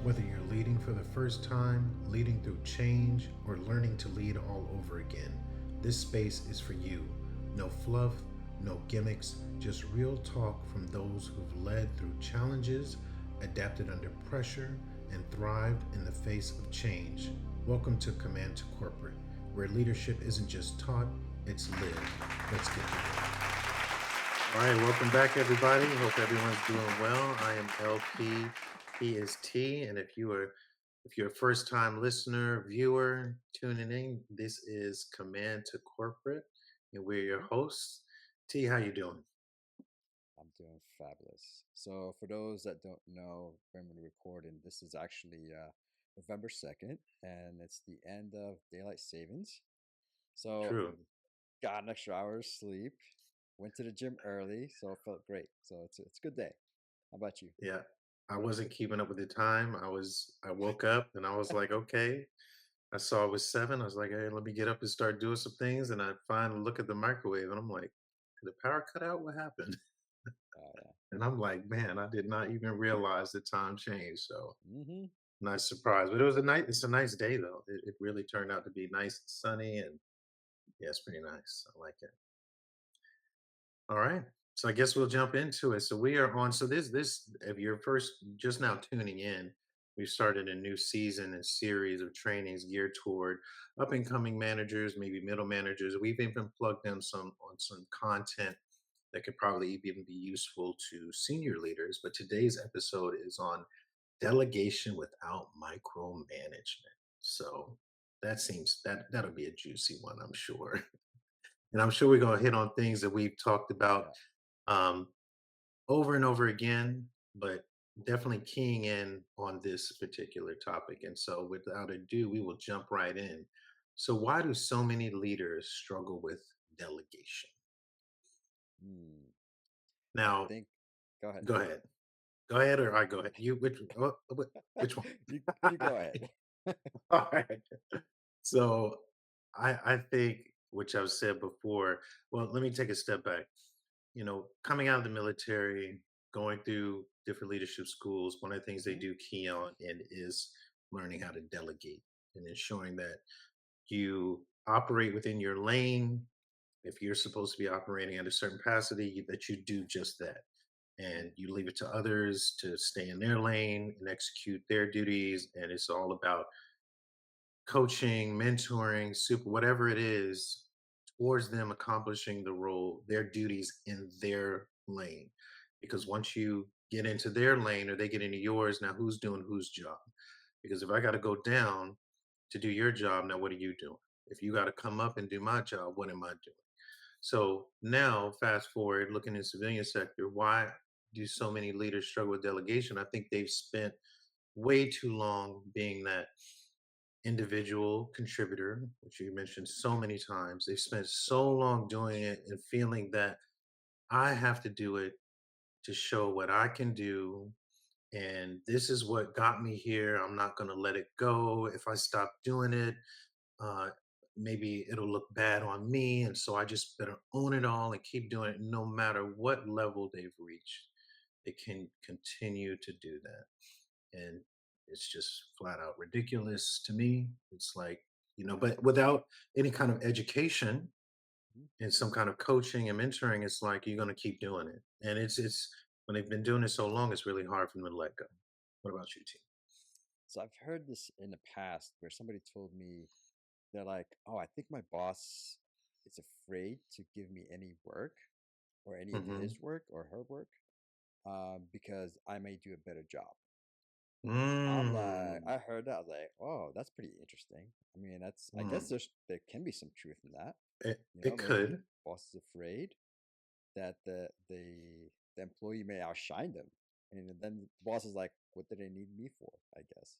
Whether you're leading for the first time, leading through change, or learning to lead all over again, this space is for you. No fluff, no gimmicks, just real talk from those who've led through challenges, adapted under pressure, and thrived in the face of change. Welcome to Command to Corporate, where leadership isn't just taught, it's lived. Let's get to it. All right, welcome back, everybody. Hope everyone's doing well. I am LP. He is T, and if you're a first-time listener, viewer tuning in, this is Command to Corporate, and we're your hosts. T, how you doing? I'm doing fabulous. So, for those that don't know when we're recording, this is actually November 2nd, and it's the end of daylight savings. So, True. got an extra hour of sleep, went to the gym early, so it felt great. So, it's a good day. How about you? Yeah, I wasn't keeping up with the time. I woke up and I was like, okay. I saw it was 7. I was like, hey, let me get up and start doing some things. And I finally look at the microwave and I'm like, did the power cut out? What happened? Yeah. And I'm like, man, I did not even realize the time changed. So Mm-hmm. nice surprise. But it's a nice day though. It really turned out to be nice and sunny and yeah, it's pretty nice. I like it. All right. So I guess we'll jump into it. So we are on. So this if you're first just now tuning in, we've started a new season and series of trainings geared toward up and coming managers, maybe middle managers. We've even plugged in some content that could probably even be useful to senior leaders. But today's episode is on delegation without micromanagement. So that'll be a juicy one, I'm sure. And I'm sure we're gonna hit on things that we've talked about Yeah. um, over and over again, but definitely keying in on this particular topic. And so, without ado, we will jump right in. So, why do so many leaders struggle with delegation? Hmm. I Now, think, go ahead. go ahead. Go ahead, or I go ahead. You which one? You go ahead. All right. So, I think, which I've said before. Well, let me take a step back. Coming out of the military, going through different leadership schools, one of the things they Hmm. do key on and is learning how to delegate and ensuring that you operate within your lane. If you're supposed to be operating at a certain capacity, that you do just that. And you leave it to others to stay in their lane and execute their duties. And it's all about coaching, mentoring, super, whatever it is, towards them accomplishing the role, their duties in their lane. Because once you get into their lane or they get into yours, now who's doing whose job? Because if I got to go down to do your job, now what are you doing? If you got to come up and do my job, what am I doing? So now, fast forward, looking in civilian sector, why do so many leaders struggle with delegation? I think they've spent way too long being that individual contributor, which you mentioned so many times. They've spent so long doing it and feeling that I have to do it to show what I can do. And this is what got me here. I'm not going to let it go. If I stop doing it, uh, maybe it'll look bad on me. And so I just better own it all and keep doing it no matter what level they've reached. They can continue to do that. And it's just flat out ridiculous to me. It's like, but without any kind of education Mhm. and some kind of coaching and mentoring, it's like you're going to keep doing it. And it's when they've been doing it so long, it's really hard for them to let go. What about you, T? So I've heard this in the past where somebody told me they're like, "Oh, I think my boss is afraid to give me any work or any of Hmm. his work or her work because I may do a better job." I'm like, Mm, I heard that. I was like, "Oh, that's pretty interesting." I mean, I guess mm. there can be some truth in that. It Maybe could. boss is afraid that the employee may outshine them, and then the boss is like, "What do they need me for?" I guess.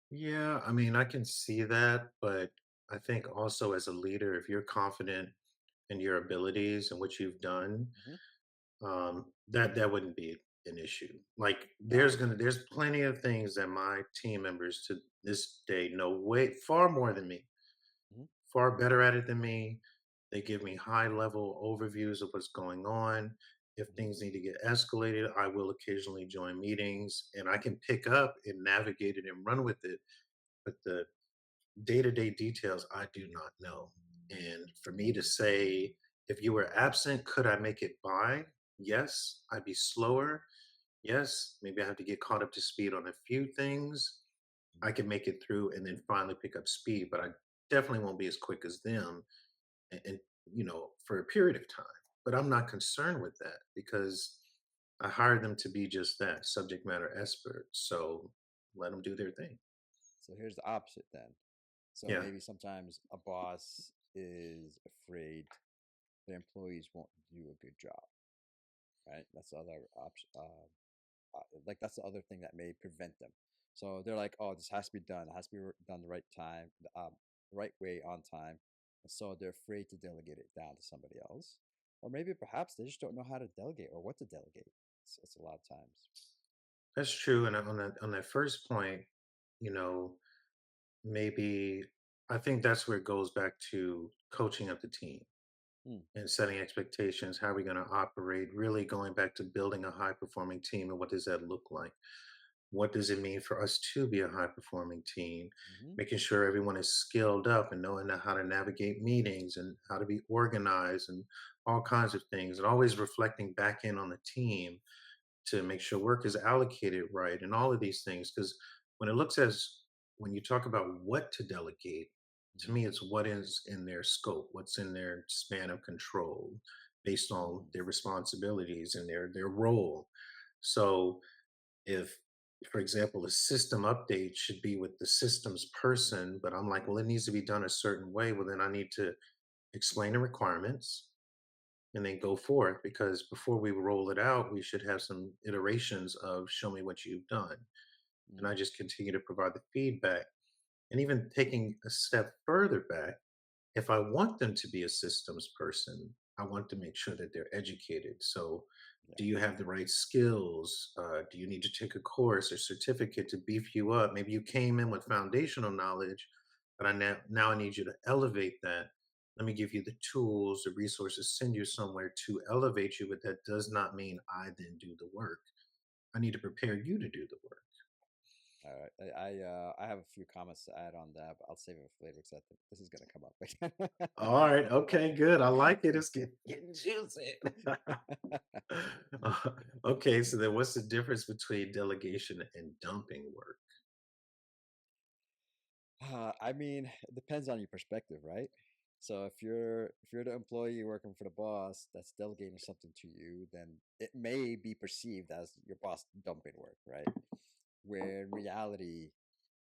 Yeah, I mean, I can see that, but I think also as a leader, if you're confident in your abilities and what you've done, Hmm. that wouldn't be an issue. Like No. there's plenty of things that my team members to this day know way far more than me, Hmm. far better at it than me. They give me high level overviews of what's going on. If Hmm. things need to get escalated, I will occasionally join meetings and I can pick up and navigate it and run with it. But the day to day details, I do not know. And for me to say, if you were absent, could I make it by? Yes. I'd be slower. Yes. Maybe I have to get caught up to speed on a few things. I can make it through and then finally pick up speed, but I definitely won't be as quick as them and for a period of time. But I'm not concerned with that because I hired them to be just that subject matter experts. So let them do their thing. So here's the opposite then. So Yeah, maybe sometimes a boss is afraid their employees won't do a good job, right? That's the other option. Like that's the other thing that may prevent them. So they're like, "Oh, this has to be done. It has to be done the right time, the right way, on time." And so they're afraid to delegate it down to somebody else, or maybe perhaps they just don't know how to delegate or what to delegate. It's a lot of times. that's true. And on that first point, you know, maybe I think that's where it goes back to coaching up the team Hmm. and setting expectations. How are we going to operate? Really going back to building a high performing team, and what does that look like? What does it mean for us to be a high performing team? Mm-hmm. Making sure everyone is skilled up and knowing how to navigate meetings and how to be organized and all kinds of things, and always reflecting back in on the team to make sure work is allocated right and all of these things. Because when it looks as when you talk about what to delegate, to Mm-hmm. me, it's what is in their scope, what's in their span of control based on Mm-hmm. their responsibilities and their role. So if, for example, a system update should be with the systems person, but I'm like, well, it needs to be done a certain way. Well, then I need to explain the requirements and then go forth because before we roll it out, we should have some iterations of show me what you've done. And I Mm-hmm. just continue to provide the feedback. And even taking a step further back, if I want them to be a systems person, I want to make sure that they're educated. So, Yeah. do you have the right skills? Do you need to take a course or certificate to beef you up? Maybe you came in with foundational knowledge, but now I need you to elevate that. Let me give you the tools, the resources, send you somewhere to elevate you, but that does not mean I then do the work. I need to prepare you to do the work. All right. I have a few comments to add on that, but I'll save it for later because I think this is gonna come up again. All right. Okay. Good. I like it. It's getting juicy. Uh, okay. So then, what's the difference between delegation and dumping work? I mean, it depends on your perspective, right? So if you're the employee working for the boss that's delegating something to you, then it may be perceived as your boss dumping work, right? Where in reality,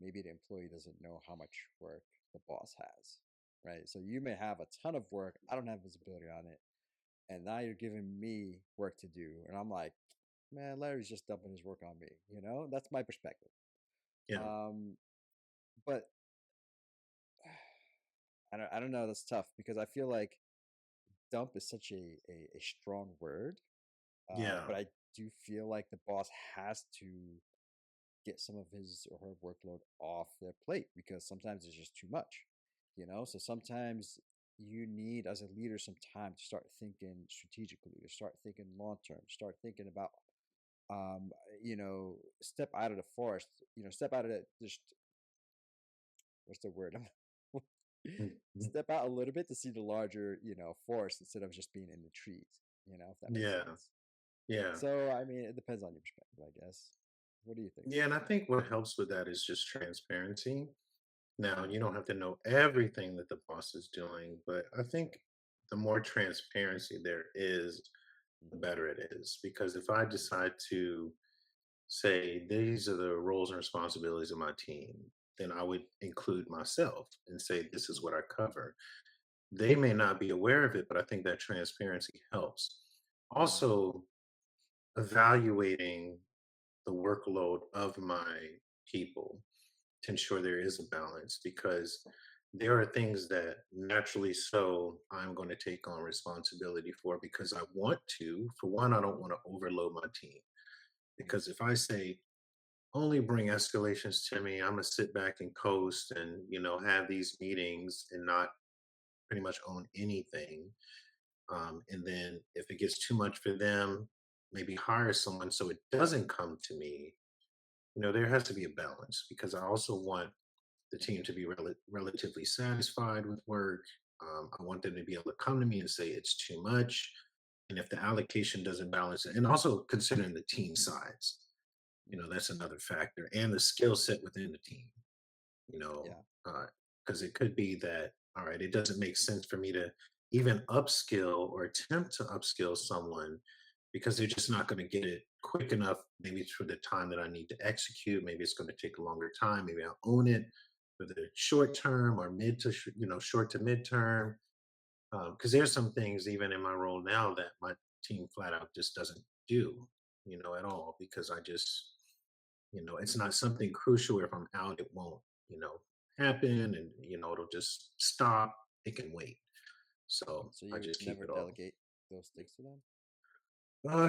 maybe the employee doesn't know how much work the boss has, right? So you may have a ton of work, I don't have visibility on it, and now you're giving me work to do, and I'm like, man, Larry's just dumping his work on me, That's my perspective. Yeah. Um, but I don't know. That's tough because I feel like dump is such a strong word. Yeah. But I do feel like the boss has to get some of his or her workload off their plate because sometimes it's just too much. So sometimes you need, as a leader, some time to start thinking strategically, to start thinking long term, start thinking about, um, step out of the forest, step out of that, just what's the word? Mhm. Step out a little bit to see the larger, forest instead of just being in the trees, if that makes Yeah. sense. Yeah. So, I mean, it depends on your perspective, I guess. What do you think? Yeah. And I think what helps with that is just transparency. Now, Mm, you don't have to know everything that the boss is doing, but I think the more transparency there is, the mm-hmm, better it is. Because if I mm, decide to say these are the roles and responsibilities of my team, then I would include myself and say this is mm, what I cover. They may not be aware of it, but I think that transparency helps. mm, Also, evaluating the workload of my people to ensure there is a balance because there are things that naturally so I'm going to take on responsibility for because I want to. For one, I don't want to overload my team mm, because if I say only bring escalations to me, I'm gonna sit back and coast and have these meetings and not pretty much own anything. And then if it gets too much for them, maybe hire someone so it doesn't come to me. There has to be a balance because I also want the team to be relatively satisfied with work. I want them to be able to come to me and say it's too much. And if the allocation doesn't balance it, and also considering the team size, Mm, that's another factor, and the skill set within the team, you know, yeah. because it could be that, all right, it doesn't make sense for me to even upskill or attempt to upskill someone because they're just not going to get it quick enough. Maybe it's for the time that I need to execute. Maybe it's going to take a longer time. Maybe I'll own it for the short term or short to mid term. Because there's some things even in my role now that my team flat out just doesn't do, at all because I just, it's not something crucial. If I'm out, it won't, happen, and it'll just stop. It can wait. So So I you just keep never it all. delegate those things to them?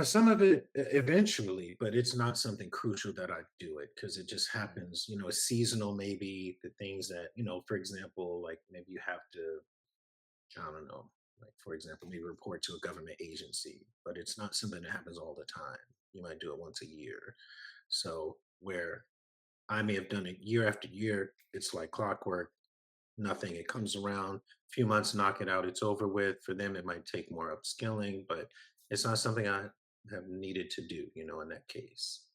Some of it eventually, but it's not something crucial that I do it because it just Mm, happens. It's seasonal. Maybe the things that for example, like maybe you have to, I don't know, like for example, maybe report to a government agency, but it's not something that happens all the time. You might do it once a year. So where I may have done it year after year, it's like clockwork. Nothing. It comes around, a few months, knock it out, it's over with. For them, it might take more upskilling, but it's not something I have needed to do, in that case.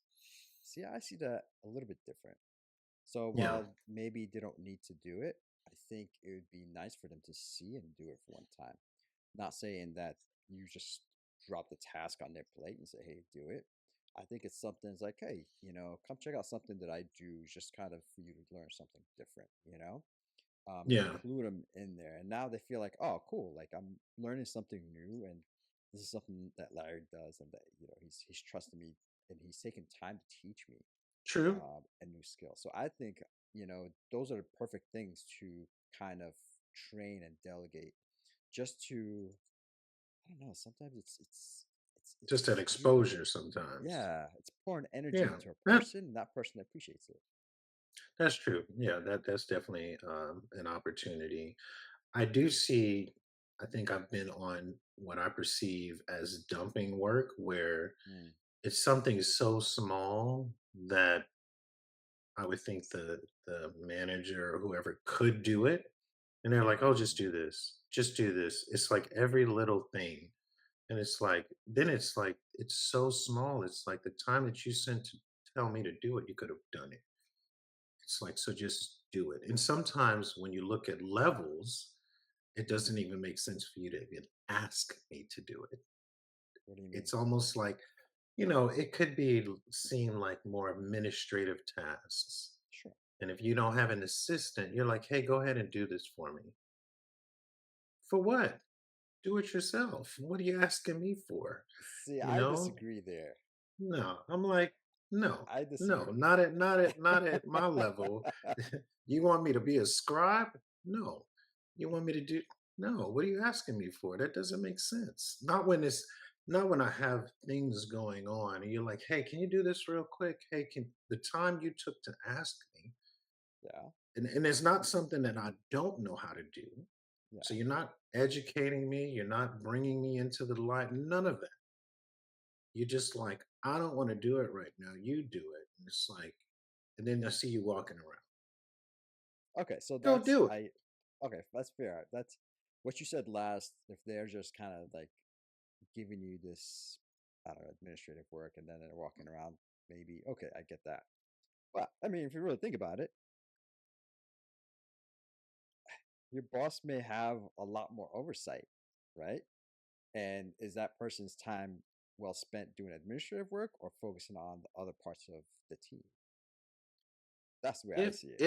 see, I see that a little bit different. So Yeah. while maybe they don't need to do it, I think it would be nice for them to see and do it for one time. Not saying that you just drop the task on their plate and say, "Hey, do it." I think it's something it's like, "Hey, come check out something that I do, just kind of for you to learn something different." Yeah. Include them in there, and now they feel like, "Oh, cool! Like I'm learning something new, and this is something that Larry does, and that he's trusting me, and he's taking time to teach me." True. A new skill. So I think, those are the perfect things to kind of train and delegate just to, I don't know, sometimes Just that you, exposure sometimes. yeah, it's pouring energy Yeah. into a That, person and that person appreciates it. that's true. Yeah, that's definitely an opportunity. I do see, I think I've been on what I perceive as dumping work where Mm, it's something so small that I would think the manager or whoever could do it, and they're like, "Oh, just mm. do this. Just do this." It's like every little thing, and it's like then it's like it's so small. It's like the time that you sent to tell me to do it, you could have done it. It's like, so just do it. And sometimes when you look at levels, it doesn't even make sense for you to even ask me to do it. What do you mean? It's almost like, it could seem like more administrative tasks. Sure. And if you don't have an assistant, you're like, hey, go ahead and do this for me. For what? Do it yourself. What are you asking me for? See, You I know? disagree there. No. I'm like, no, I no, disagree. not at my level. You want me to be a scribe? No. You want me to do no, what are you asking me for? That doesn't make sense. Not when I have things going on and you're like, hey, can you do this real quick? Hey, can the time you took to ask me, Yeah, and it's not something that I don't know how to do. So yeah. you're not educating me, you're not bringing me into the light, none of that. You're just like, I don't want to do it right now. You do it. And it's like, and then I see you walking around. Okay, so Go that's do it. I. Okay, that's fair. That's what you said last. If they're just kind of like giving you this, I don't know, administrative work, and then they're walking around, maybe okay, I get that. But I mean, if you really think about it, your boss may have a lot more oversight, right? And is that person's time well spent doing administrative work or focusing on the other parts of the team? That's the way I If see it.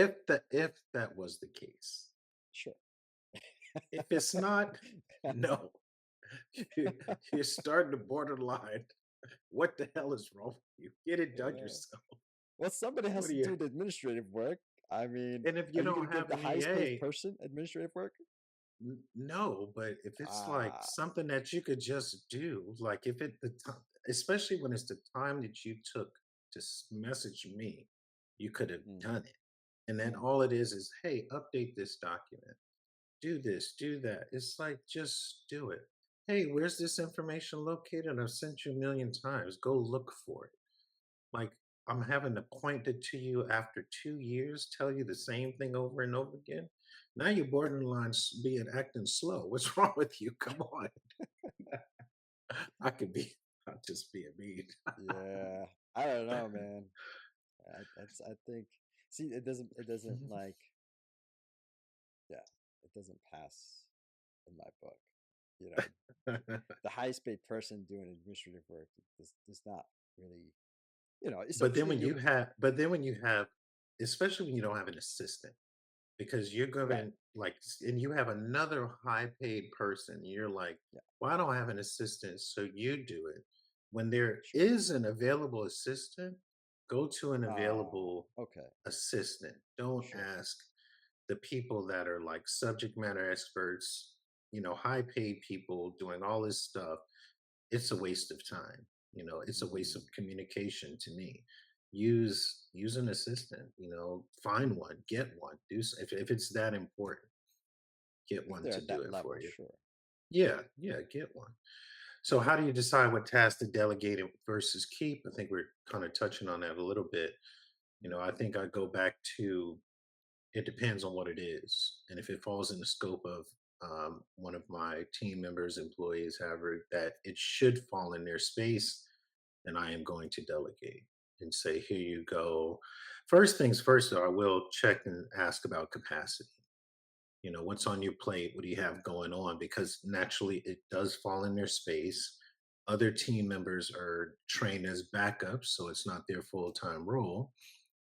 if that was the case. Sure. If it's not, no. You, you're starting to borderline. What the hell is wrong with you? Get it done Uh, yourself. well, somebody has What are to you? do the administrative work. I mean, And if are you you going don't to give have the an highest paid EA, person administrative work? no, but if it's like Ah, something that you could just do, like if it the time, especially when it's the time that you took to message me, you could have mm, done it. And then mm, all it is, hey, update this document, do this, do that. It's like just do it. hey, where's this information located? I've sent you a million times. Go look for it. Like, I'm having to point it to you after 2 years, tell you the same thing over and over again. Now you're borderline being acting slow. What's wrong with you? Come on. I could be, I'm just being mean. Yeah, I don't know, man. I think. See, it doesn't Mhm. like, yeah, it doesn't pass in my book. You know, the highest paid person doing administrative work does not really, essentially you're But then when you have, especially when you don't have an assistant, because you're right. gonna like, and you have another high paid person, you're like, Yeah, well, I don't have an assistant, so you do it. When there sure. is an available assistant, go to an available Okay, assistant. Don't sure. ask the people that are like subject matter experts, high paid people doing all this stuff. It's a waste of time. It's a waste of Mm, communication to me. Use an assistant, find one, get one. If it's that important, get if one they're to at do that it for level, you. sure. Yeah, yeah, get one. So how do you decide what tasks to delegate versus keep? I think we're kind of touching on that a little bit. I think I go back to, it depends on what it is. And if it falls in the scope of one of my team members, employees, however, that it should fall in their space, then I am going to delegate and say, here you go. First things first, though, I will check and ask about capacity. What's on your plate? What do you have going on? Because naturally, it does fall in their space. Other team members are trained as backups, so it's not their full time role.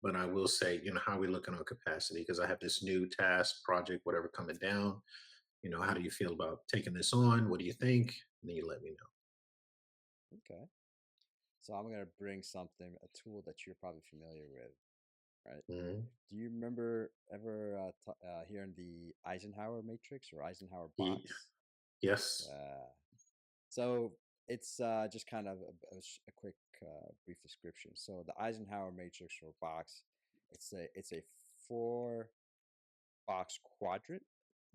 But I will say, how are we looking on capacity? Because I have this new task, project, whatever coming down. How do you feel about taking this on? What do you think? And then you let me know. Okay. So I'm gonna bring something, a tool that you're probably familiar with, right? Mhm. Do you remember ever hearing the Eisenhower matrix or Eisenhower Ye- box? Yes. Yeah. So it's just kind of a quick, brief description. So the Eisenhower matrix or box, it's a four box quadrant.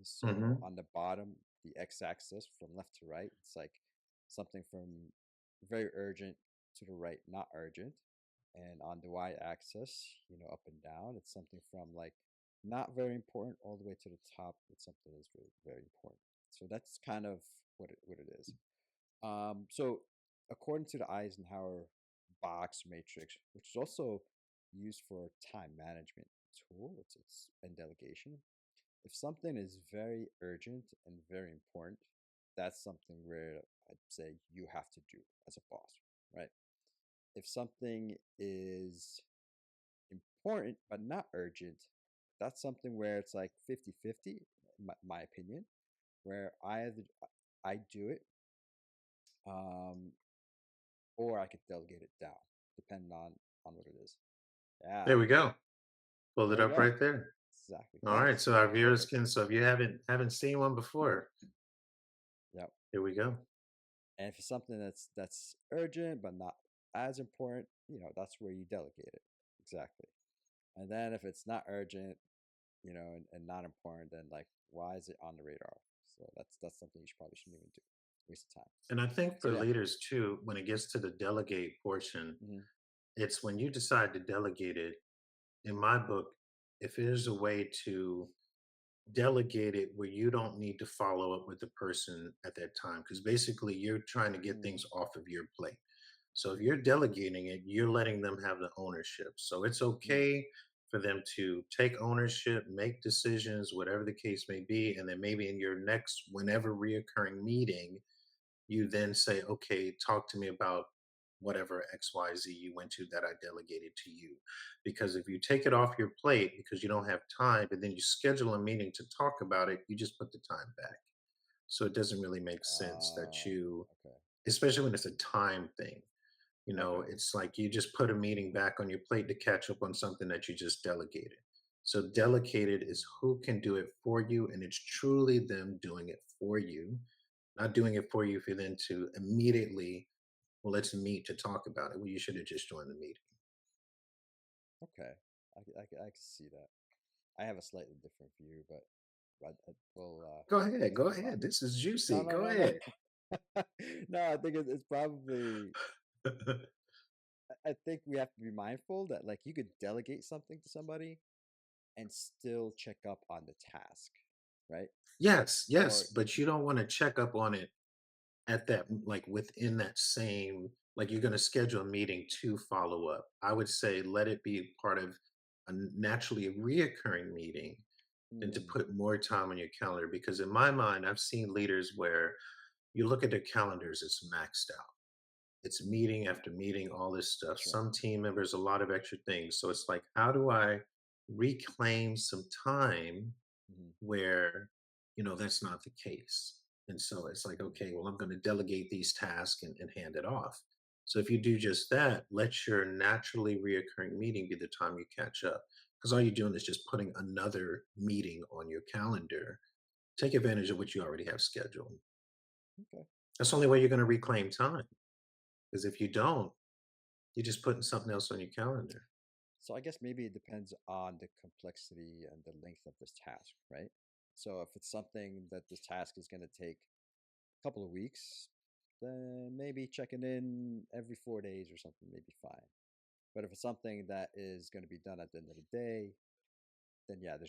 So Hmm. on the bottom, the x-axis from left to right, it's like something from very urgent to the right, not urgent. And on the y-axis, up and down, it's something from like not very important all the way to the top. It's something that's very, very important. So that's kind of what it is. So according to the Eisenhower box matrix, which is also used for time management tool, it's and delegation. If something is very urgent and very important, that's something where I'd say you have to do as a boss, right? If something is important but not urgent, that's something where it's like 50-50, my opinion, where I do it, um, or I could delegate it down, depending on what it is. Yeah, There we go. Pull it there you up go. right there. Exactly. All right. Thanks. So our viewers Perfect. can. So if you haven't seen one before, Yep. here we go. And if it's something that's urgent but not as important, that's where you delegate it. Exactly. And then if it's not urgent, and not important, then like why is it on the radar? So that's something you probably shouldn't even do. Waste of time. And I think So for yeah. leaders too, when it gets to the delegate portion, Hmm. it's when you decide to delegate it. In my book, if there's a way to delegate it where you don't need to follow up with the person at that time, because basically you're trying to get things Mm, off of your plate. So if you're delegating it, you're letting them have the ownership. So it's mm, okay for them to take ownership, make decisions, whatever the case may be. And then maybe in your next, whenever reoccurring meeting, you then say, okay, talk to me about whatever XYZ you went to that I delegated to you. Because if you take it off your plate because you don't have time, but then you schedule a meeting to talk about it, you just put the time back. So it doesn't really make sense that uh, you, okay. especially when it's a time thing, Okay. it's like you just put a meeting back on your plate to catch up on something that you just delegated. So delegated is who can do it for you, and it's truly them doing it for you, not doing it for you for them to immediately, well, let's meet to talk about it. Well, you should have just joined the meeting. Okay. I can see that. I have a slightly different view, but I will Go ahead. Go talk about ahead. it. This is No, juicy. no, Go no, no. ahead. No, I think it's probably. I think we have to be mindful that like you could delegate something to somebody and still check up on the task, right? Yes, yes, Or but you don't wanna check up on it at that like, within that same like, you're gonna schedule a meeting to follow up. I would say let it be part of a naturally reoccurring meeting than to mm, put more time on your calendar, because in my mind, I've seen leaders where you look at their calendars, it's maxed out. It's meeting after meeting, all this stuff. sure. Some team members, a lot of extra things. So it's like, how do I reclaim some time Hmm. where, that's not the case? And so it's like, okay, well, I'm going to delegate these tasks and hand it off. So if you do just that, let your naturally reoccurring meeting be the time you catch up. Because all you're doing is just putting another meeting on your calendar. Take advantage of what you already have scheduled. Okay. That's the only way you're going to reclaim time. Because if you don't, you're just putting something else on your calendar. So I guess maybe it depends on the complexity and the length of this task, right? So if it's something that this task is going to take a couple of weeks, then maybe checking in every 4 days or something may be fine. But if it's something that is going to be done at the end of the day, then yeah, it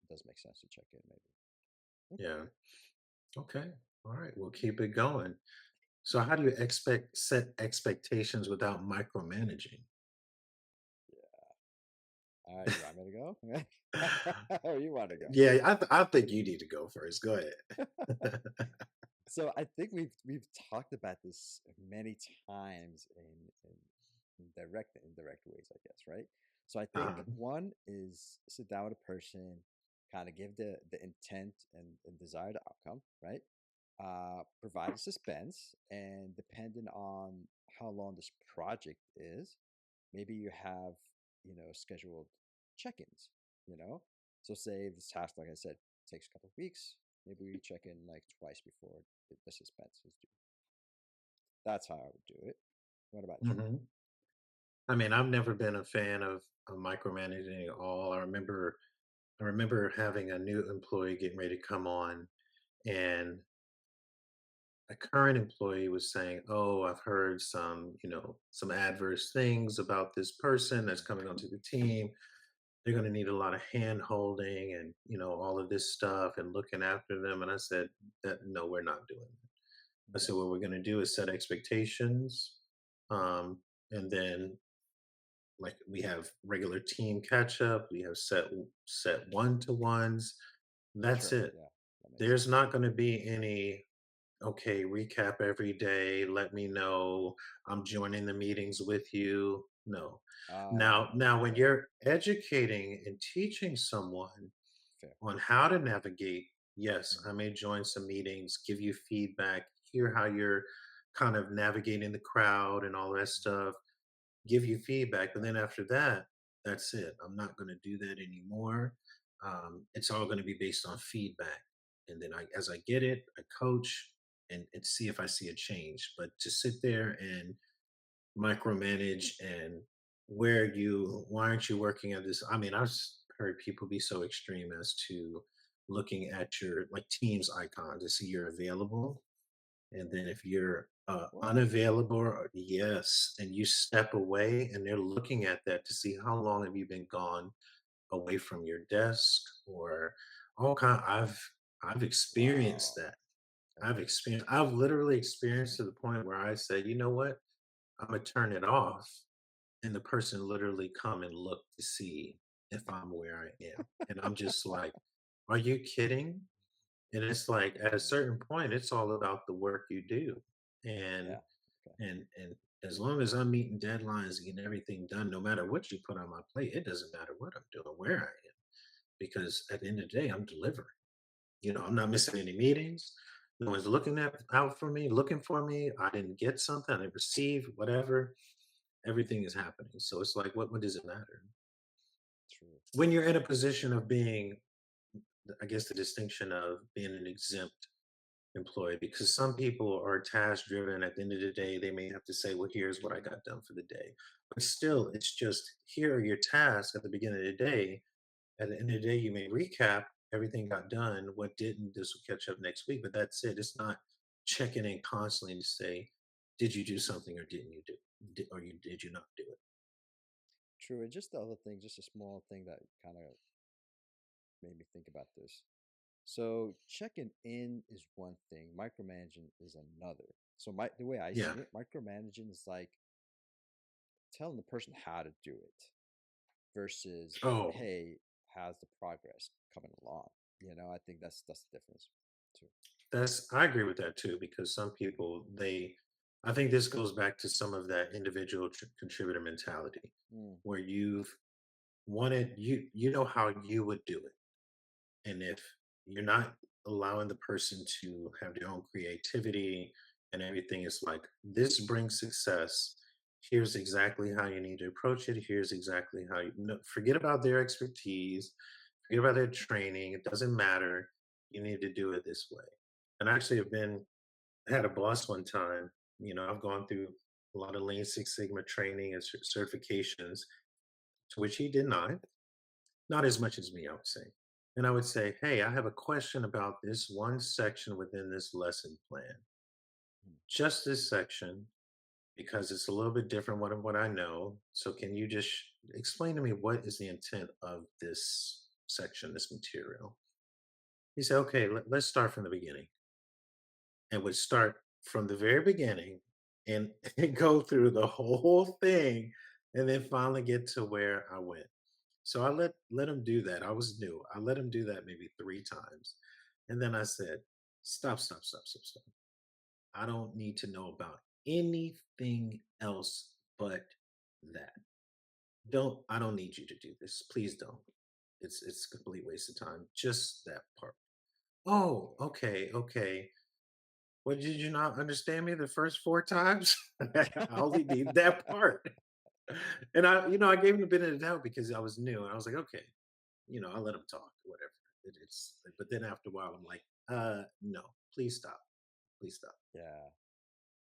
does make sense to check in maybe. Okay. Yeah. Okay. All right. We'll keep it going. So how do you expect set expectations without micromanaging? All right, you want me to go? Or you want to go? Yeah, I think you need to go first. Go ahead. So I think we've talked about this many times in direct and indirect ways, I guess, right? So I think uh, one is sit down with a person, kind of give the intent and desired outcome, right? Provide a suspense, and depending on how long this project is, maybe you have scheduled check-ins. You know, so say this task, like I said, takes a couple of weeks. Maybe we check in like twice before the suspense is due. That's how I would do it. What about you? mhm. I mean, I've never been a fan of micromanaging at all. I remember having a new employee getting ready to come on, and a current employee was saying, "Oh, I've heard some adverse things about this person that's Mm, coming onto the team. They're going to need a lot of hand holding and all of this stuff and looking after them." And I said that no, we're not doing that. I okay, said what we're going to do is set expectations, and then like we have regular team catch up. We have set one to ones. That's sure, it. yeah, that makes There's sense. not going to be any okay, recap every day, let me know, I'm joining the meetings with you. No. Now when Okay, you're educating and teaching someone fair. on how to navigate, yes, Mhm, I may join some meetings, give you feedback, hear how you're kind of navigating the crowd and all that mhm, stuff, give you feedback. But then after that, that's it. I'm not going to do that anymore. It's all going to be based on feedback. And then as I get it, I coach and see if I see a change. But to sit there and micromanage and why aren't you working at this? I mean, heard people be so extreme as to looking at your like Teams icon to see you're available, and then if you're what? unavailable, yes, and you step away and they're looking at that to see how long have you been gone away from your desk or all kind. I've experienced Wow. that. Okay. I've literally experienced to the point where I said, you know what? I'm gonna turn it off. And the person literally come and look to see if I'm where I am. And I'm just like, are you kidding? And it's like at a certain point, it's all about the work you do. And Yeah. Okay. and as long as I'm meeting deadlines and getting everything done, no matter what you put on my plate, it doesn't matter what I'm doing, where I am. Because at the end of the day, I'm delivering. I'm not missing any meetings. No one's looking out for me, looking for me. I didn't get something, I didn't receive, whatever. Everything is happening. So it's like, what does it matter? True. When you're in a position of being, I guess the distinction of being an exempt employee, because some people are task driven. At the end of the day, they may have to say, well, here's what I got done for the day. But still, it's just here are your tasks at the beginning of the day. At the end of the day, you may recap everything got done. What didn't, this will catch up next week. But that's it. It's not. checking in constantly to say, did you do something or didn't you do? Did you not do it? True. And just the other thing, just a small thing that kind of made me think about this. So checking in is one thing, micromanaging is another. So the way I Yeah. see it, micromanaging is like telling the person how to do it versus, Oh, hey, how's the progress coming along? I think that's the difference too. I agree with that too, because some people, I think this goes back to some of that individual contributor mentality Mm, where you've wanted, you know how you would do it. And if you're not allowing the person to have their own creativity and everything is like, this brings success. Here's exactly how you need to approach it. Here's exactly how you no, forget about their expertise, forget about their training. It doesn't matter. You need to do it this way. And actually, I had a boss one time. I've gone through a lot of Lean Six Sigma training and certifications, to which he did not as much as me, I would say. And I would say, "Hey, I have a question about this one section within this lesson plan. mm, Just this section, because it's a little bit different what I know. So can you just explain to me what is the intent of this section, this material?" He said, "Okay, let's start from the beginning." And would start from the very beginning and, and go through the whole thing and then finally get to where I went. So I let him do that. I was new. I let him do that maybe 3 times. And then I said, stop, stop, stop, stop, stop. I don't need to know about anything else but that. I don't need you to do this. Please don't. It's a complete waste of time. Just that part. Oh, okay, okay. Well, did you not understand me the first 4 times? I only need that part. And I gave him the benefit of the doubt because I was new, and I was like, "Okay, I'll let him talk, whatever." But then after a while, I'm like, no, please stop. Please stop." yeah.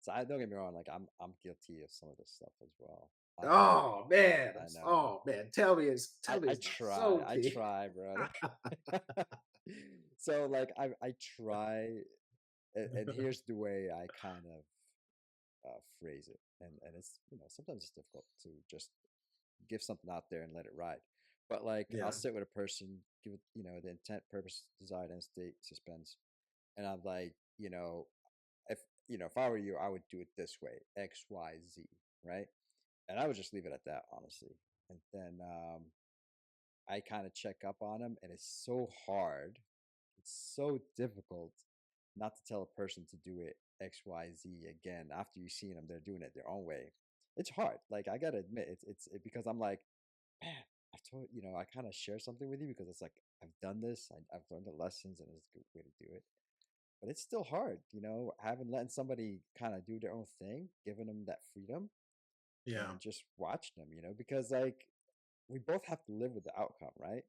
So I don't get me wrong, like I'm guilty of some of this stuff as well. Oh, man, I know. oh, man, I tell me I it's not try. so I deep. try, brother. So like I try, and here's the way I kind of phrase it, and it's sometimes it's difficult to just give something out there and let it ride. But like I'll Yeah, sit with a person, give it the intent, purpose, desired end state, suspense, and I'm like, if if I were you, I would do it this way, X, Y, Z, right? And I would just leave it at that, honestly. And then I kind of check up on them, and it's so hard. It's so difficult not to tell a person to do it X, Y, Z again after you've seen them. They're doing it their own way. It's hard. Like I gotta admit, because I'm like, man, I've told I kind of share something with you because it's like I've done this. I've learned the lessons, and it's a good way to do it. But it's still hard, having letting somebody kind of do their own thing, giving them that freedom, yeah, and just watch them, because like we both have to live with the outcome, right?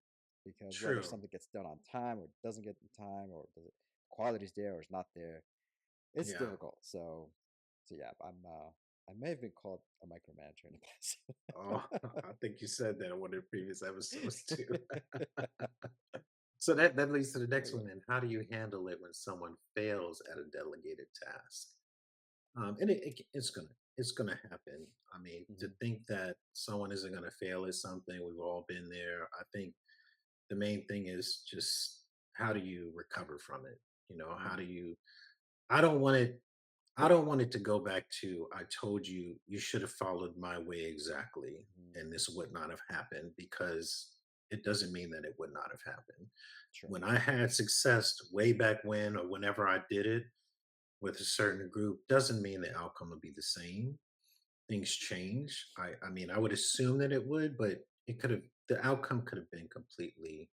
Because whether true. something gets done on time or doesn't get in time, or does it quality's there or it's not there, it's Yeah. difficult. So yeah, I may have been called a micromanager in Oh, I think you said that in one of the previous episodes the too. past. So that leads to the next Okay. one. And how do you handle it when someone fails at a delegated task? And it's gonna happen. I mean, to Hmm. think that someone isn't gonna fail at something, we've all been there. I think the main thing is just how do you recover from it? How do Mm, you? I don't want it. I don't want it to go back to I told you you should have followed my way exactly, mhm. and this would not have happened because it doesn't mean that it would not have happened. Sure. When I had success way back when or whenever I did it with a certain group, doesn't mean the outcome will be the same. Things change. I mean, I would assume that it would, but the outcome could have been completely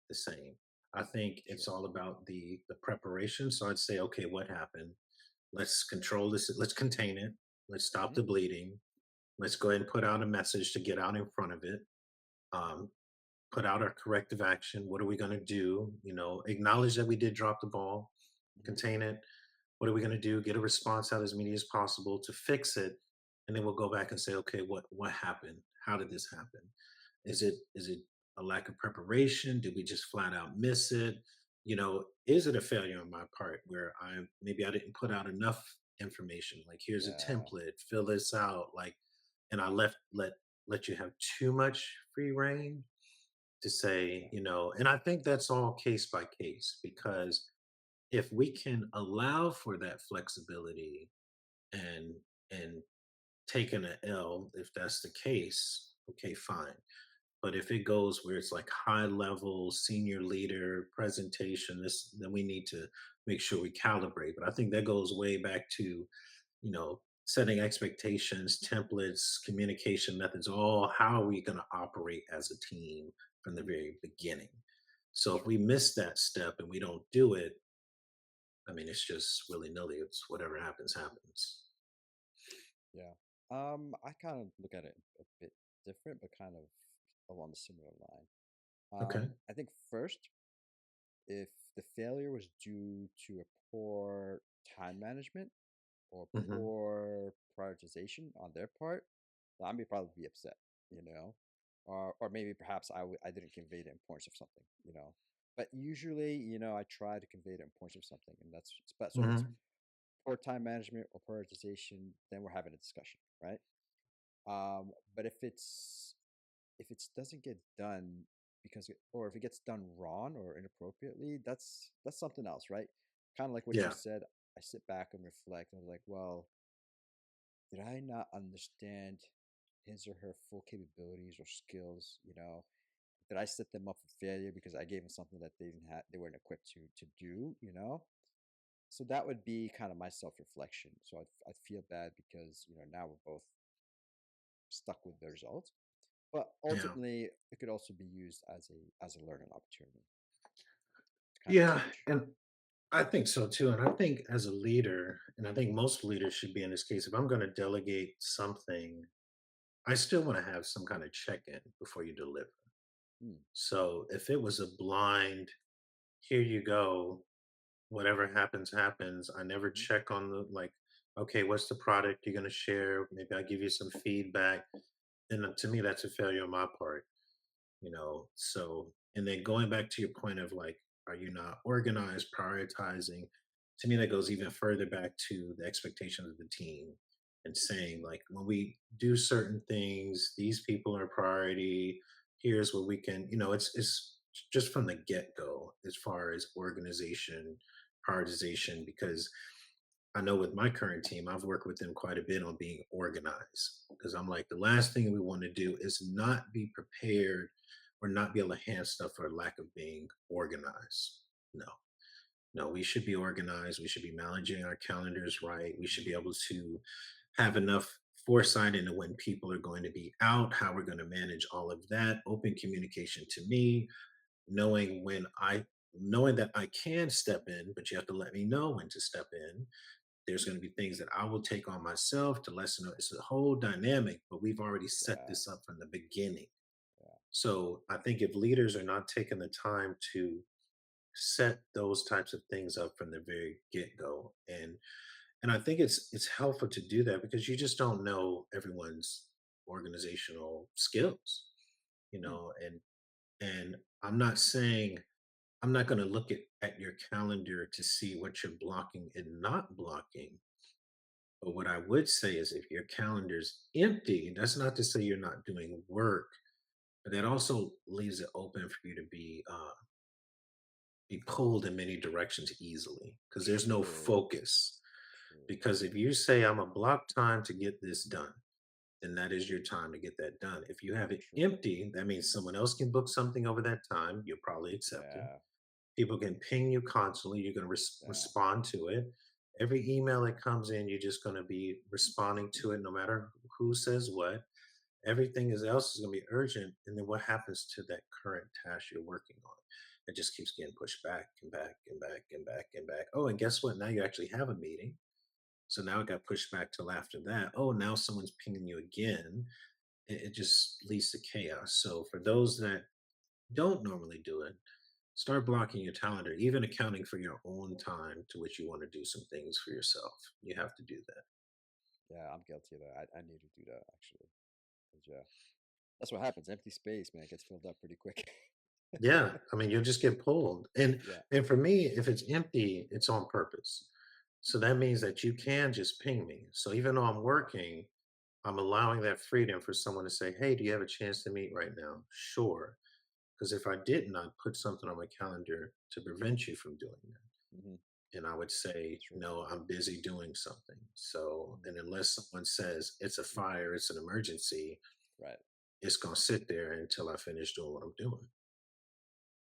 the same. I think it's Sure. all about the preparation. So I'd say, okay, what happened? Let's control this. Let's contain it. Let's stop Hmm. the bleeding. Let's go ahead and put out a message to get out in front of it. Um, put out our corrective action. What are we going to do? Acknowledge that we did drop the ball, Hmm. contain it. What are we going to do? Get a response out as immediate as possible to fix it, and then we'll go back and say, okay, what happened? How did this happen? Is it a lack of preparation? Did we just flat out miss it? is it a failure on my part where I didn't put out enough information? Like, here's a Yeah. template, fill this out, like, and I let you have too much free reign to say, Okay. and I think that's all case by case because if we can allow for that flexibility and and taking an L, if that's the case, okay, fine. But if it goes where it's like high level, senior leader presentation, then we need to make sure we calibrate. But I think that goes way back to, setting expectations, templates, communication methods, all how are we going to operate as a team from the Mm, very beginning. So if we true. miss that step and we don't do it, I mean, it's just willy nilly. It's whatever happens, happens. Yeah. I kind of look at it a bit different, but kind of along a similar line. Okay. I think first, if the failure was due to a poor time management or Hmm. poor prioritization on their part, then I may probably be upset, you know, or maybe perhaps I didn't convey the importance of something, you know. But usually, I try to convey the importance of something, and but so if it's Hmm. poor time management or prioritization, then we're having a discussion, right? But if it doesn't get done or if it gets done wrong or inappropriately, that's something else, right? Kind of like what you Yeah. said. I sit back and reflect. And I was like, well, did I not understand his or her full capabilities or skills? Did I set them up for failure because I gave them something that they weren't equipped to do? So that would be kind of my self reflection. So I'd feel bad because now we're both stuck with the results. But Yeah. ultimately, it could also be used as a learning opportunity to kind of Yeah. teach. And I think so too. And I think as a leader, and I think most leaders should be in this case, if I'm going to delegate something, I still want to have some kind of check in before you deliver. Hmm, So if it was a blind, here you go, whatever happens, happens, I never mhm, check on like, okay, what's the product you're going to share? Maybe I give you some feedback. And to me, that's a failure on my part. So and then going back to your point of like, are you not organized, prioritizing? To me, that goes even further back to the expectations of the team and saying like, when we do certain things, these people are priority. Here's what we can, it's just from the get-go as far as organization, prioritization, because I know with my current team, I've worked with them quite a bit on being organized because I'm like, the last thing we want to do is not be prepared or not be able to hand stuff for lack of being organized. No, no, we should be organized. We should be managing our calendars right. We should be able to have enough foresight into when people are going to be out, how we're going to manage all of that, open communication to me, knowing knowing that I can step in, but you have to let me know when to step in. There's going to be things that I will take on myself to lessen. It's a whole dynamic, but we've already set yeah, this up from the beginning. yeah, So I think if leaders are not taking the time to set those types of things up from the very get-go, and I think it's helpful to do that because you just don't know everyone's organizational skills, hmm, and I'm not going to look at your calendar to see what you're blocking and not blocking. But what I would say is if your calendar's empty, that's not to say you're not doing work, but that also leaves it open for you to be pulled in many directions easily because there's no true, focus. true, Because if you say I'm a block time to get this done, then that is your time to get that done. If you have it true. empty, that means someone else can book something over that time. You'll probably accept it. Yeah, People can ping you constantly. You're going to yeah, respond to it. Every email that comes in, you're just going to be responding to it no matter who says what. Everything else is going to be urgent. And then what happens to that current task you're working on? It just keeps getting pushed back and back and back and back and back. Oh, and guess what? Now you actually have a meeting. So now it got pushed back till after that. Oh, now someone's pinging you again. It just leads to chaos. So for those that don't normally do it, start blocking your calendar, even accounting for your own time to which you want to do some things for yourself. You have to do that. yeah. I'm guilty of that. I need to do that actually. 'Cause, yeah, that's what happens. Empty space, man, gets filled up pretty quick. Yeah, I mean, you'll just get pulled, Yeah. and for me, if it's empty, it's on purpose. So that means that you can just ping me. So even though I'm working, I'm allowing that freedom for someone to say, "Hey, do you have a chance to meet right now?" Sure. Because if I didn't, I'd put something on my calendar to prevent you from doing that. Hmm. And I would say, True. "No, I'm busy doing something." So, Hmm. and unless someone says it's a fire, it's an emergency, Right. it's gonna sit there until I finish doing what I'm doing,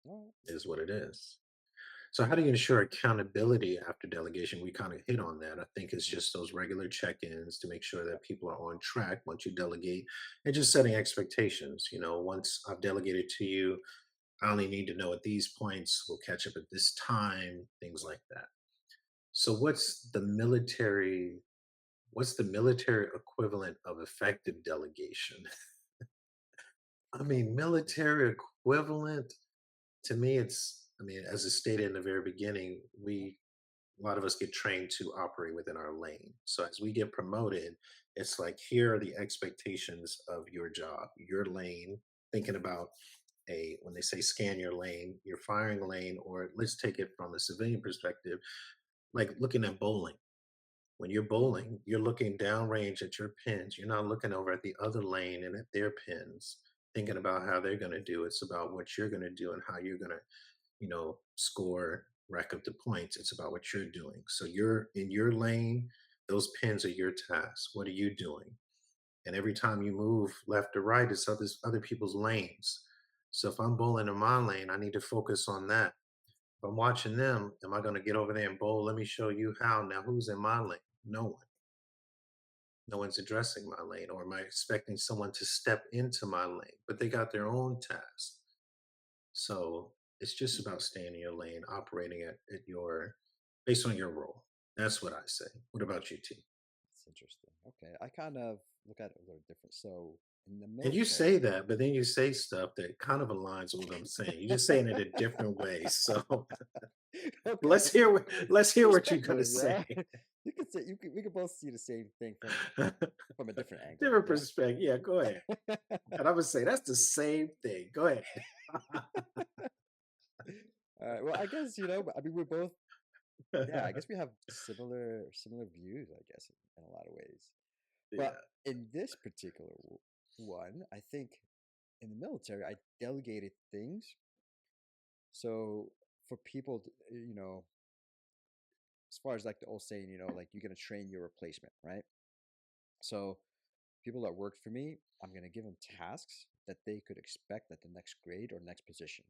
All right. is what it is. So how do you ensure accountability after delegation? We kind of hit on that. I think it's Hmm. just those regular check-ins to make sure Yep. that people are on track once you delegate and just setting expectations. Once I've delegated to you, I only need to know at these points, we'll catch up at this time, things Right. like that. So what's the military equivalent of effective delegation? I mean, Um, military equivalent to me, as I stated in the very beginning, a lot of us get trained to operate within our lane. So as we get promoted, it's like here are the expectations of your job, your lane. Thinking about a when they say scan your lane, your firing lane, or let's take it from a civilian perspective, like looking at bowling. When you're mm, bowling, you're looking downrange at your pins. You're not looking over at the other lane and at their pins, thinking about how they're going to do. It's about what you're going to do and how you're going to score, rack up the points. It's about what you're doing. So you're in your lane, those pins are your task. What are you doing? And every time you move left or right, it's other people's lanes. So if I'm bowling in my lane, I need to focus on that. If I'm watching them, am I going to get over there and bowl? Let me show you how. Now, who's in my lane? No one. No one's addressing my lane, or am I expecting someone to step into my lane? But they got their own task. So it's just mm, about staying in your lane, operating at your based on your role. That's what I say. What about you, T? that's interesting. Okay. I kind of look at it a little different. So in the And you say military, that, but then you say stuff that kind of aligns with what I'm saying. You're just saying it a different way. So okay, let's hear what you're gonna respectfully, say. yeah. You could say we could both see the same thing from a different angle. Different Yeah. perspective. Yeah, go ahead. And I would say that's the same thing. Go ahead. All right. Well, I guess I mean, we're both. Yeah, I guess we have similar views. I guess in a lot of ways. But Yeah. in this particular one, I think in the military, I delegated things. So for people, as far as like the old saying, like you're gonna train your replacement, right? So people that worked for me, I'm gonna give them tasks that they could expect at the next grade or next position.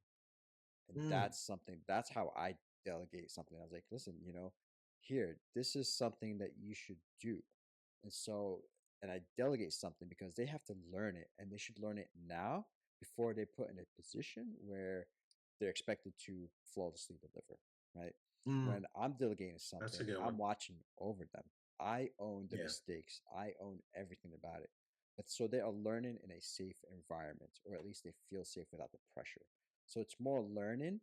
And Mm, that's how I delegate something. I was like, listen, here, this is something that you should do. And so, and I delegate something because they have to learn it and they should learn it now before they put in a position where they're expected to flawlessly deliver, right? mm, When I'm delegating that's a something, good I'm one. watching over them. I own the Yeah. mistakes. I own everything about it. But so they are learning in a safe environment, or at least they feel safe without the pressure. So it's more learning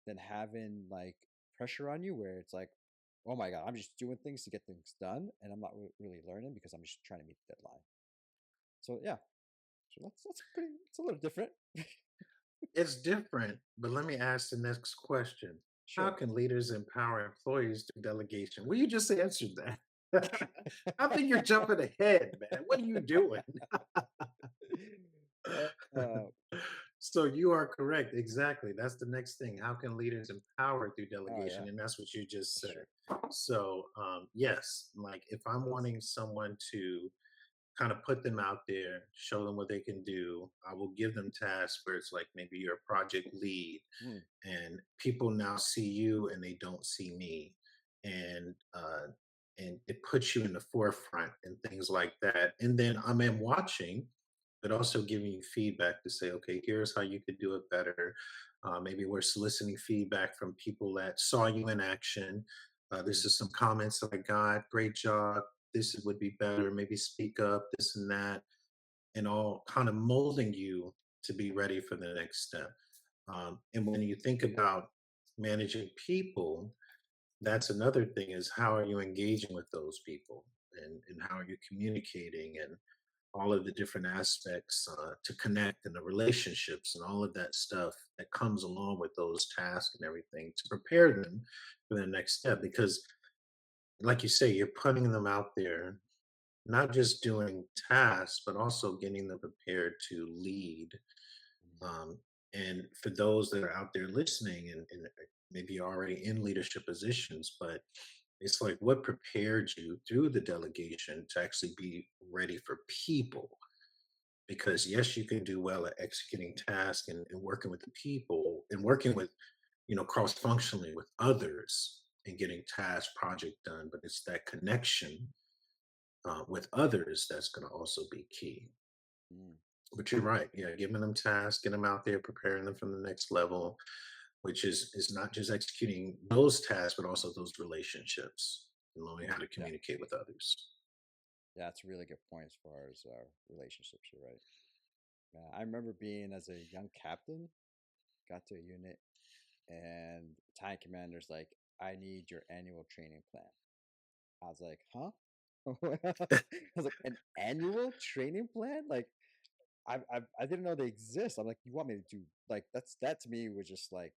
than having like pressure on you where it's like, oh my God, I'm just doing things to get things done. And I'm not really learning because I'm just trying to meet the deadline. So yeah, so that's pretty, it's a little different. It's different, but let me ask the next question. How Sure. can leaders empower employees through delegation? Well, you just answered that. I think you're jumping ahead, man. What are you doing? uh, uh, So you are correct. Exactly. That's the next thing. How can leaders empower through oh yeah, delegation? And that's what you just that's said. true. So, yes, like if I'm wanting someone to kind of put them out there, show them what they can do, I will give them tasks where it's like maybe you're a project lead Mm, and people now see you and they don't see me, and it puts you in the forefront and things like that. And then I'm watching but also giving you feedback to say, okay, here's how you could do it better. Maybe we're soliciting feedback from people that saw you in action. This mm, is some comments that I got. Great job. This would be better. Maybe speak up, this and that, and all kind of molding you to be ready for the next step. And when you think about managing people, that's another thing is how are you engaging with those people, and how are you communicating, all of the different aspects to connect and the relationships and all of that stuff that comes along with those tasks and everything to prepare them for the next step. Because, like you say, you're putting them out there, not just doing tasks, but also getting them prepared to lead. Mm. Um, and for those that are out there listening and maybe you're already in leadership positions, but it's like what prepared you through the delegation to actually be ready for people? Because yes, you can do well at executing tasks and working with the people and working with, cross functionally with others and getting task project done, but it's that connection with others that's going to also be key. Mm. But you're right. Yeah, giving them tasks, get them out there, preparing them for the next level, which is not just executing those tasks, but also those relationships and learning how to Yeah. communicate with others. Yeah, that's a really good point as far as relationships. You're right. Yeah, I remember being as a young captain, got to a unit, and battalion commander's like, "I need your annual training plan." I was like, "Huh?" I was like, "An annual training plan? Like, I didn't know they exist." I'm like, "You want me to do like that to me was just like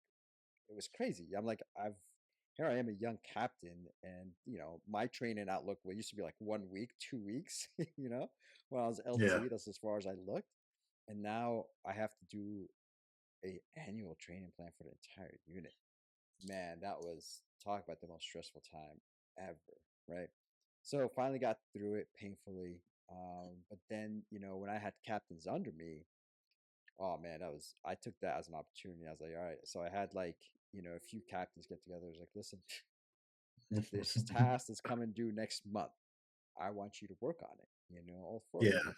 it was crazy." I'm like, "I've here I am a young captain, and my training outlook what used to be like 1 week, 2 weeks, when I was Yeah. LT, that's as far as I looked, and now I have to do a annual training plan for the entire unit. Man, that was talk about the most stressful time ever, right? So finally got through it painfully. But then, when I had captains under me, oh man, I took that as an opportunity. I was like, all right. So I had like, a few captains get together. I was like, listen, this task is coming due next month. I want you to work on it, all four of Yeah. you.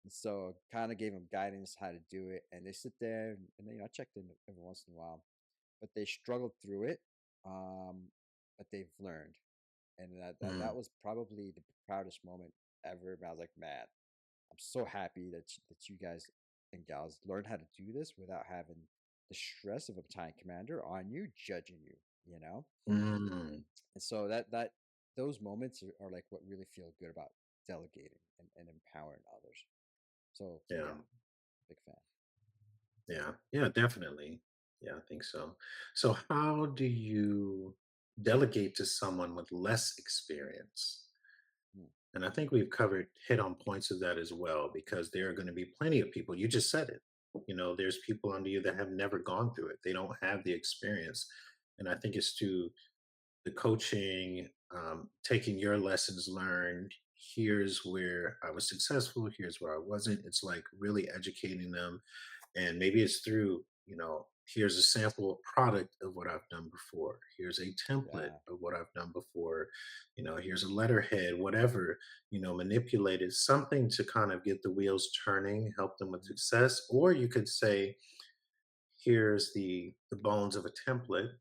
And so kind of gave them guidance how to do it. And they sit there and I checked in every once in a while, but they struggled through it. But they've learned. And that Mm, was probably the proudest moment ever. And I was like, man, I'm so happy that you guys and gals learned how to do this without having the stress of a battalion commander on you, judging you. mm, And so that those moments are like what really feel good about delegating and empowering others. So yeah. yeah, big fan. Yeah. Yeah, definitely. Yeah, I think so. So how do you delegate to someone with less experience? Mm. And I think we've covered hit on points of that as well, because there are going to be plenty of people. You just said it. There's people under you that have never gone through it. They don't have the experience. And I think it's to the coaching, taking your lessons learned. Here's where I was successful. Here's where I wasn't. It's like really educating them, and maybe it's through, here's a sample product of what I've done before. Here's a template Yeah. of what I've done before. Here's a letterhead, whatever, manipulate it, something to kind of get the wheels turning, help them with Mhm. success. Or you could say, here's the bones of a template,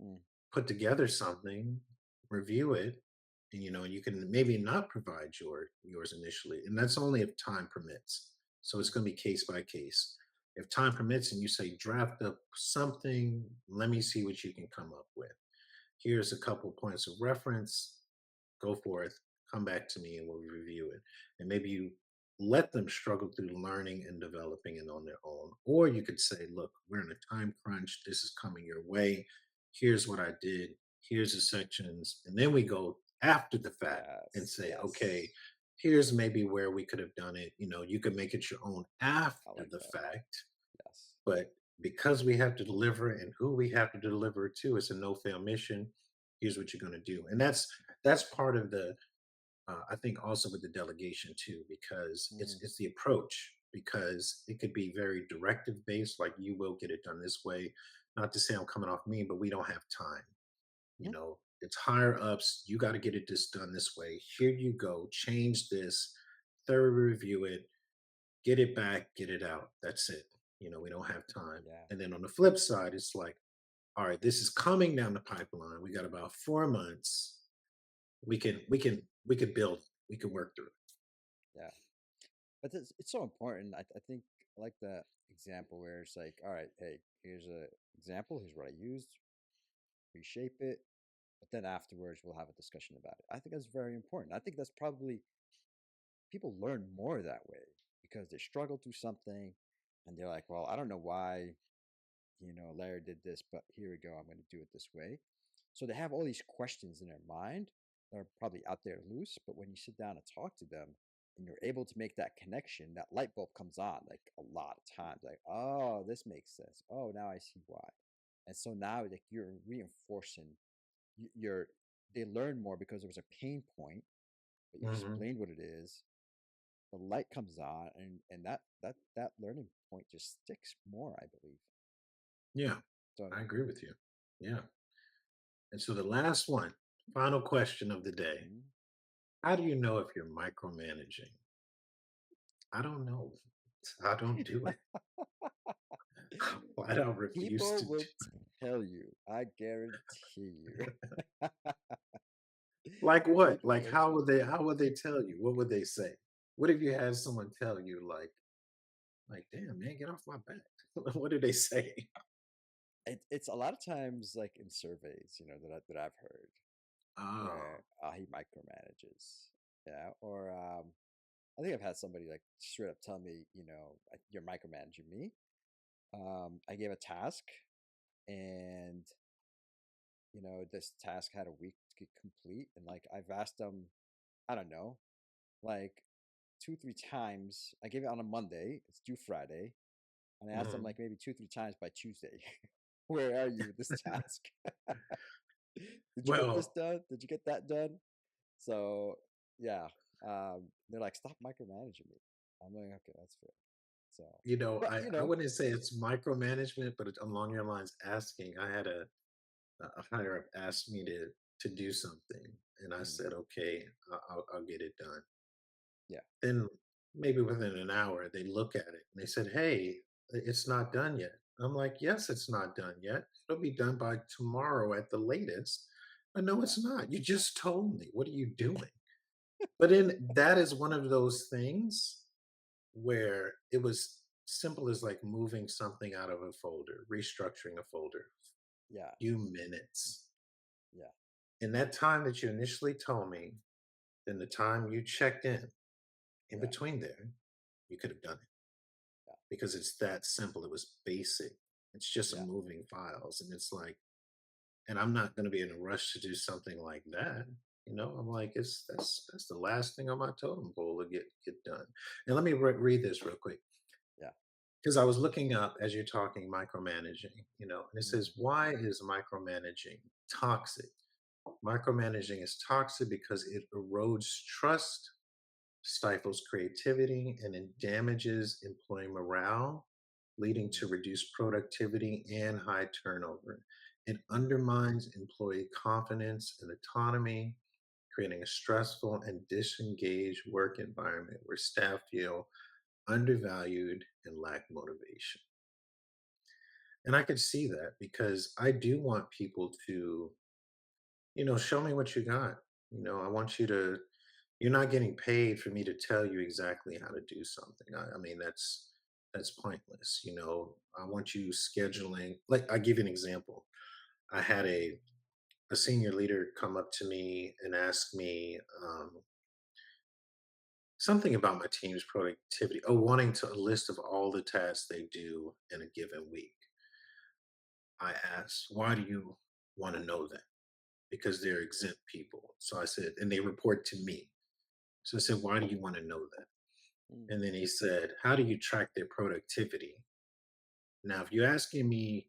Mm. put together something, review it, and you can maybe not provide yours initially, and that's only if time permits. So it's Mm. going to be case by case. If time permits, and you say draft up something, let me see what you can come up with. Here's a couple points of reference. Go forth, come back to me, and we'll review it. And maybe you let them struggle through learning and developing it on their own. Or you could say, look, we're in a time crunch. This is coming your way. Here's what I did. Here's the sections. And then we go after the fact and Yes. say, okay, Yes. here's maybe where we could have done it. You could make it your own I after like the that. fact, Yes. but because we have to deliver and who we have to deliver to, it's a no fail mission. Here's what you're going to do. And that's part of the I think also with the delegation too, because it's Mm. it's the approach. Because it could be very directive based, like you will get it done this way. Not to say I'm coming off me, but we don't have time. Mhm. It's higher ups. You got to get it this done this way. Here you go. Change this. Thorough review it. Get it back. Get it out. That's it. We don't have time. Yeah. And then on the flip side, it's like, all right, this is coming down the pipeline. We got about 4 months. We can build. We can work through it. Yeah. But it's so important. I think I like the example where it's like, all right, hey, here's a example. Here's what I used. Reshape it. But then afterwards, we'll have a discussion about it. I think that's very important. I think that's probably people learn more that way because they struggle through something and they're like, well, I don't know why, Larry did this, but here we go. I'm going to do it this way. So they have all these questions in their mind that are probably out there loose. But when you sit down and talk to them and you're able to make that connection, that light bulb comes on like a lot of times. Like, oh, this makes sense. Oh, now I see why. And so now like you're reinforcing you're they learn more because there was a pain point, but you Hmm. explained what it is. The light comes on, and that learning point just sticks more, I believe. Yeah, So I agree with you. Yeah. And so the last one, final question of the day. mhm. How do you know if you're micromanaging? I don't know. I don't do it. Why do I refuse People to will do tell you, I guarantee you. like what? People Like will tell you. how would they tell you? What would they say? What if you had someone tell you like damn man, get off my back? What do they say? It's a lot of times like in surveys, that I've heard Oh. where he micromanages, yeah, or I think I've had somebody like straight up tell me, you're micromanaging me. I gave a task, and this task had a week to get complete, and like I've asked them, I don't know, like 2 3 times. I gave it on a Monday, it's due Friday, and I asked them Mhm. like maybe 2 3 times by Tuesday, where are you with this task? Did you get this Well, done? Did you get that done? So yeah, they're like, stop micromanaging me. I'm like, okay, that's fair. So, but I wouldn't say it's micromanagement, but it's along your lines asking. I had a higher up asked me to do something, and I mm, said, "Okay, I'll get it done." yeah, Then maybe within an hour, they look at it and they said, "Hey, it's not done yet." I'm like, "Yes, it's not done yet. It'll be done by tomorrow at the latest." But no, yeah, it's not. You just told me. What are you doing? But then that is one of those things where it was simple as like moving something out of a folder, restructuring a folder, yeah, few minutes. yeah, In that time that you initially told me, then the time you checked in yeah, between there, you could have done it yeah, because it's that simple. It was basic. It's just a yeah, moving files. And it's like, and I'm not going to be in a rush to do something like that. I'm like, it's that's the last thing on my totem pole to get done. And let me read this real quick. yeah. Because I was looking up as you're talking micromanaging, and it says, Mm, why is micromanaging toxic? Micromanaging is toxic because it erodes trust, stifles creativity, and it damages employee morale, leading to mm, reduced productivity and high turnover. It undermines employee confidence and autonomy, creating a stressful and disengaged work environment where staff feel undervalued and lack motivation. And I could see that because I do want people to, show me what you got. I want you to, you're not getting paid for me to tell you exactly how to do something. I mean, that's pointless. I want you scheduling, like, I give you an example. I had a senior leader come up to me and ask me something about my team's productivity, wanting to a list of all the tasks they do in a given week. I asked, why do you want to know that? Because they're exempt people. So I said, and they report to me. So I said, why do you want to know that? mm, And then he said, how do you track their productivity? Now, if you're asking me,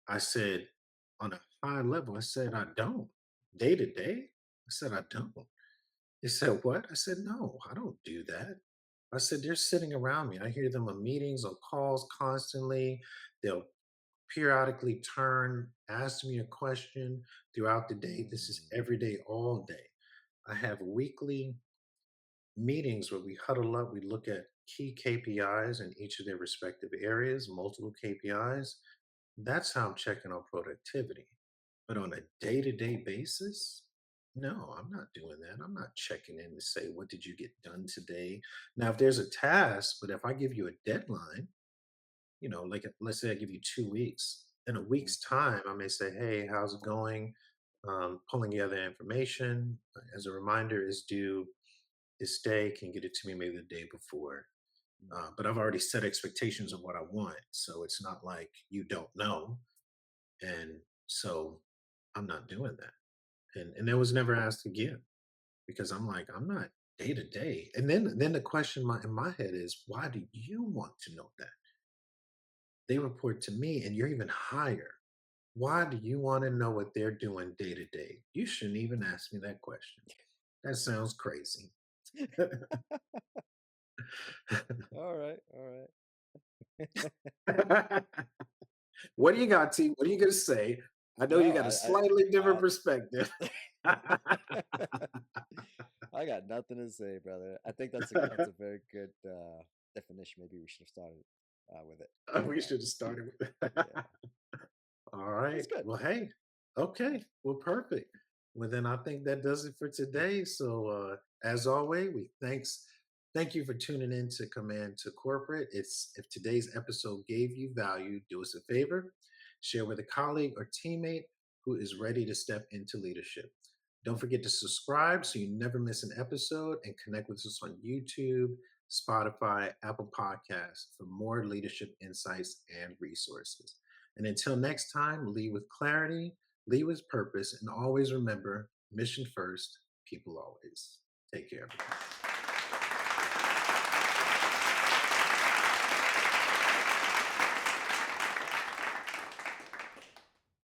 I said, on a high level, I said, I don't. Day to day, I said, I don't. He said, what? I said, no, I don't do that. I said, they're sitting around me. I hear them on meetings, on calls constantly. They'll periodically turn, ask me a question throughout the day. This is mm, every day, all day. I have weekly meetings where we huddle up, we look at key KPIs in each of their respective areas, multiple KPIs. That's how I'm checking on productivity. But on a day to day basis, no, I'm not doing that. I'm not checking in to say, what did you get done today? Now, if there's a task, but if I give you a deadline, like let's say I give you 2 weeks. In a mm, week's time, I may say, "Hey, how's it going?" Pulling together information. As a reminder, is due. this day. Can you get it to me maybe the day before? Mm. But I've already set expectations of what I want, so it's not like you don't know, and so I'm not doing that. And it was never asked again because I'm like, I'm not day to day. And then the question in my head is, why do you want to know that? They report to me, and you're even higher. Why do you want to know what they're doing day to day? You shouldn't even ask me that question. That sounds crazy. All right, all right. What do you got, T? What are you going to say? I know you No, got a slightly different I perspective. I got nothing to say, brother. I think that's a very good definition. Maybe we should have started with it. We Uh, should have started with yeah, All that's right. good. Well, hey, okay. Well, perfect. Well, then I think that does it for today. So, as always, thank you for tuning in to Command to Corporate. It's if today's episode gave you value, do us a favor, share with a colleague or teammate who is ready to step into leadership. Don't forget to subscribe so you never miss an episode and connect with us on YouTube, Spotify, Apple Podcasts for more leadership insights and resources. And until next time, lead with clarity, lead with purpose, and always remember mission first, people always. Take care, everyone.